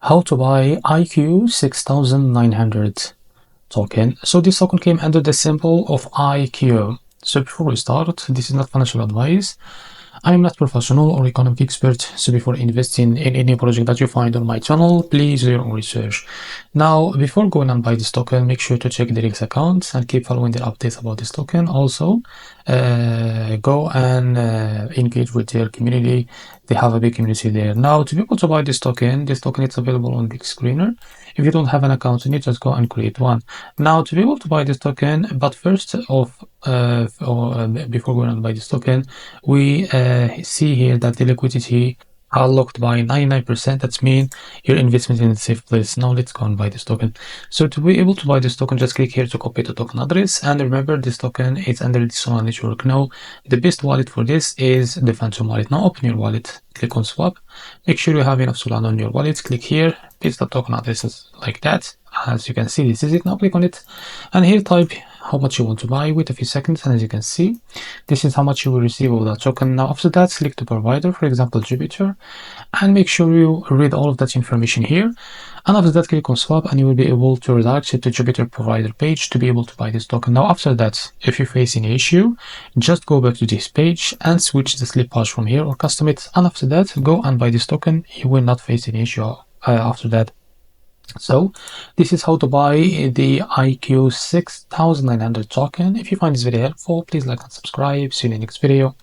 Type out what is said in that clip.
How to buy IQ6900 token. So this token came under the symbol of IQ. So before we start, this is not financial advice. I am not professional or economic expert, so before investing in any project that you find on my channel, please do your own research. Now, before going and buy this token, make sure to check the Rex account and keep following the updates about this token. Also, go and engage with their community. They have a big community there. Now, to be able to buy this token is available on Big Screener. If you don't have an account in it, just go and create one. Now, to be able to buy this token, but first off, before going and buy this token, we see here that the liquidity are locked by 99%. That's mean your investment in a safe place. Now let's go and buy this token. So to be able to buy this token, just click here to copy the token address, and remember this token is under the Solana network. Now the best wallet for this is the Phantom wallet. Now open your wallet, click on swap, make sure you have enough Solana on your wallet, click here, paste the token addresses like that. As you can see, this is it. Now click on it, and here type how much you want to buy. Wait a few seconds, and as you can see, this is how much you will receive of that token. Now after that, select the provider, for example Jupiter, and make sure you read all of that information here. And after that, click on swap, and you will be able to redirect it to Jupiter provider page to be able to buy this token. Now after that, if you face any issue, just go back to this page and switch the slip hash from here or custom it, and after that, go and buy this token. You will not face any issue after that. So this is how to buy the IQ6900 token. If you find this video helpful, please like and subscribe. See you in the next video.